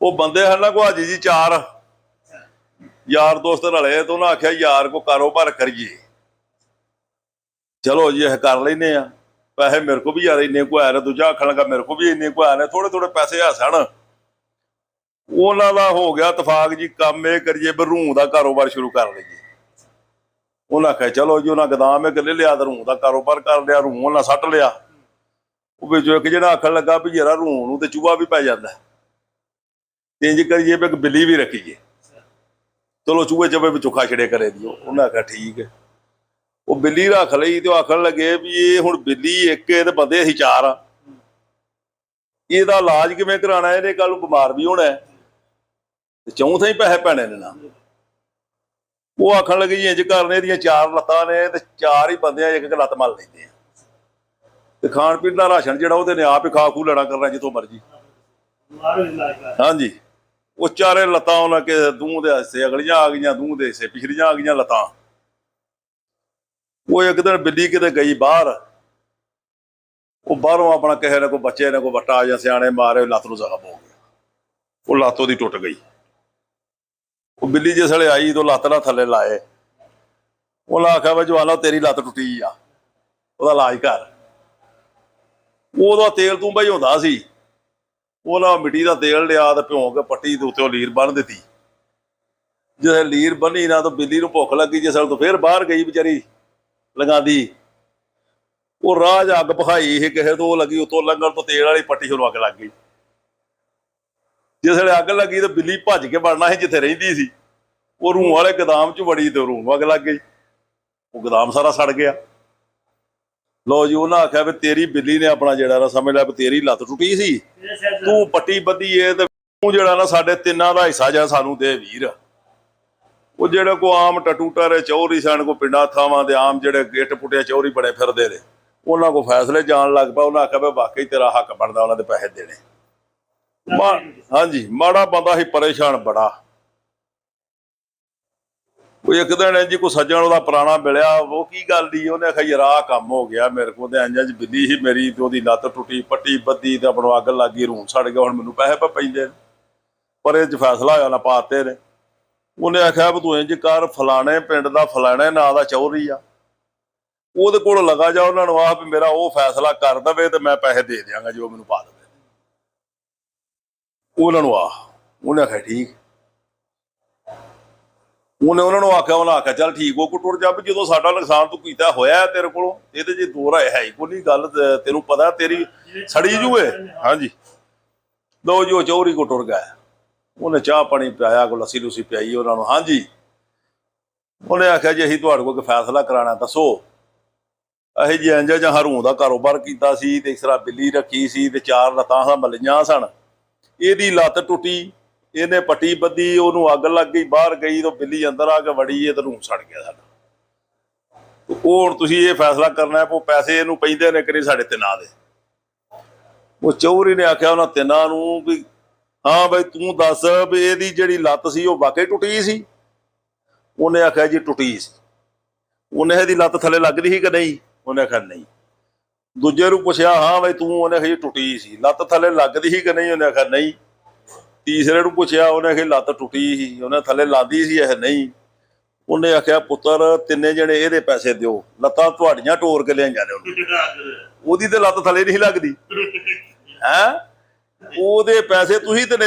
ਉਹ ਬੰਦੇ ਹਨ ਨਾ ਕੋ ਹਾਜੀ ਜੀ 4 यार दोस्त रले तो उन्हें आख्या यार को कारोबार करिए। चलो जी कर लेने पैसे मेरे को भी यार इन्ने को है, दूजा आखन लगा मेरे को भी इन्ने को है, थोड़े थोड़े पैसे है सन। उन्होंने हो गया इतफाक जी काम ये करिए भी रूह का कारोबार शुरू कर लीजिए। उन्हें आख्या चलो जी, उन्हें गोदाम एक ले लिया तो रूह का कारोबार कर लिया, रूह उन्हें सट लिया। एक जो आखन लगा भी यार रूह नूं ते चूहा भी पै जाता, इंज करिए भी एक बिल्ली भी रखीए, चलो चूहे चवे भी चुखा छिड़े करे दियो। उन्हें आख्या ठीक है। वो बिल्ली रख ली तो आखन लगे भी ये हुण बिल्ली एक बंदे असीं 4 आ, ਇਹਦਾ इलाज किवें कराना है, ਇਹਨੇ कल बीमार भी होना है, चौथे ही पैसे पैने ने ना। वो आखन लगे जी इंज करने दी 4 लत्तां ने ते 4 ही बंदे एक एक लत्त मल लैंदे ते खाण पीण दा राशन जिहड़ा ਉਹਦੇ ने आप ही खा खू लेना करना जिथों मर्जी। हाँ जी, वो 4 लत्तां उन्हें के दूह दे हिस्से अगलियां आ गई, दूह दे हिस्से पिछलियां आ गई लत्तां। वो एक दिन बिल्ली किते गई बाहर, वो बाहरों अपना किसी ने कोई बच्चे ने कोई बट्टा या सियाने मारे लत्त नूं जख्म हो गया, वो लत्त ओहदी टुट गई। वो बिल्ली जिसले आई तो लत्त ना थले लाए, उन्हें आख्या भाई जवाना तेरी लत्त टुटी आ, ओहदा इलाज कर। ओहदा तेल तूं भाई हुंदा सी, उन्हें मिट्टी का तेल लिया तो भ्यों के पट्टी के उत्ते लीर बन दी। जिस लीर बनी ना तो बिल्ली नूं भुख लगी, जिस तो फिर बाहर गई बेचारी लगांदी, वो राह अग भखाई ही किसे तो लगी, उतों लंघण तो तेल वाली पट्टी नूं अग लग गई। जिसले अग लगी तो बिल्ली भज के बनना है जिथे रहिंदी सी, वो रूह वाले गोदाम च वड़ी तो रूह अग लग गई, वो गोदाम सारा सड़ गया। लो जी, उन्हें आख्या भी तेरी बिल्ली ने अपना जड़ा ना समझ लिया भी तेरी लत्त टुटी सी, तू पट्टी बद्धी है ते तू जड़ा ना साडे तिन्नां दा हिस्सा जा सानू दे वीर। वो जेड़े को आम टटूटर चौरी सन को पिंडा थावां दे आम जेड़े गिट पुटिया चौरी बड़े फिरदे ने, उन्हां को फैसले जान लग पिया। उन्हें आख्या भी वाकई तेरा हक बनदा उन्हां दे पैसे देने। हाँ जी, माड़ा बंदा ही परेशान बड़ा। वो एक दिन जी को सज्जन ਉਹਦਾ पुराना मिलिया, वो की गल दी, उन्हें आख्या यार आ काम हो गया मेरे को, इंज बिल्ली ही मेरी तो ਉਹਦੀ ਲੱਤ टुटी पट्टी बद्धी तो अपनों अग लग गई, रूह सड़ गया, हुण मैनूं पैसे पे पैंदे पर इह फैसला होया ना पाते ने। उन्हें आख्या भी तूं इंज कर, फलाने पिंड दा फलाने नां दा चौधरी आ, ਉਹਦੇ ਕੋਲ लगा जा, उन्हां नूं आख भी मेरा वो फैसला कर देवे तो मैं पैसे दे दियांगा जो मैनूं पा देवे। उन्हां नूं आख, उन्हें आख्या ठीक। उन्हें उन्होंने आख्या, उन्हें आख्या चल ठीक हो को टुर जा, भी जो साडा नुकसान तू कीता होया है तेरे को, ये जे दो राय है ही कोई नहीं, गल तेनू पता तेरी सड़ी जूए। हाँ जी, लो जी, चौरी को टुर गया। उन्हें चाह पानी पियाया, को लस्सी लुस्सी पियाई उन्होंने। हाँ जी, उन्हें आख्या जी असीं तुहाडे कोल फैसला कराना, दसो असीं जी इंज जां रूह दा कारोबार कीता सी ते इस तरह बिल्ली रखी सी ते 4 लत्तां मलियां सन, इहदी लत्त टुटी, ਇਹਨੇ पट्टी बद्धी, ਉਹਨੂੰ अग लग गई, बाहर गई तो बिल्ली अंदर आके वड़ी है तो रूह सड़ गया साडा। ਉਹ ਹੁਣ ਤੁਸੀਂ ਇਹ फैसला करना है, वो पैसे ਇਹਨੂੰ ਪੈਂਦੇ ਨੇ ਕਿ ਨਹੀਂ ਸਾਡੇ ਤਿੰਨਾਂ ਦੇ। ਉਹ ਚੌਧਰੀ ਨੇ ਆਖਿਆ ਉਹਨਾਂ ਤਿੰਨਾਂ ਨੂੰ ਵੀ ਹਾਂ ਬਈ ਤੂੰ ਦੱਸ ਵੀ ਇਹਦੀ ਜਿਹੜੀ ਲੱਤ ਸੀ ਉਹ ਵਾਕਈ ਟੁੱਟੀ ਸੀ। ਉਹਨੇ ਆਖਿਆ ਜੀ ਟੁੱਟੀ ਸੀ। ਉਹਨੇ ਇਹਦੀ ਲੱਤ ਥੱਲੇ ਲੱਗਦੀ ਸੀ ਕਿ ਨਹੀਂ? ਉਹਨੇ ਆਖਿਆ ਨਹੀਂ। ਦੂਜੇ ਨੂੰ ਪੁੱਛਿਆ ਹਾਂ ਬਈ ਤੂੰ? ਉਹਨੇ ਆਖਿਆ ਜੀ ਟੁੱਟੀ ਸੀ। ਲੱਤ ਥੱਲੇ ਲੱਗਦੀ ਸੀ ਕਿ ਨਹੀਂ? ਉਹਨੇ ਆਖਿਆ ਨਹੀਂ। तीसरे ਨੂੰ ਪੁੱਛਿਆ, ਉਹਨੇ ਆਖਿਆ ਲੱਤ ਟੁੱਟੀ ਸੀ। ਉਹਨੇ ਥੱਲੇ ਲਾਦੀ ਸੀ? ਇਹ ਨਹੀਂ। ਉਹਨੇ ਆਖਿਆ ਪੁੱਤਰ ਤਿੰਨੇ ਜਣੇ ਇਹਦੇ ਪੈਸੇ ਦਿਓ, ਲੱਤਾਂ ਤੁਹਾਡੀਆਂ ਟੋਰ ਕੇ ਲਿਆਈਆਂ ਨੇ ਉਹਨੂੰ, ਉਹਦੀ ਤੇ ਲੱਤ ਥੱਲੇ ਨਹੀਂ ਲੱਗਦੀ ਹੈ, ਉਹਦੇ ਪੈਸੇ ਤੁਸੀਂ ਤੇ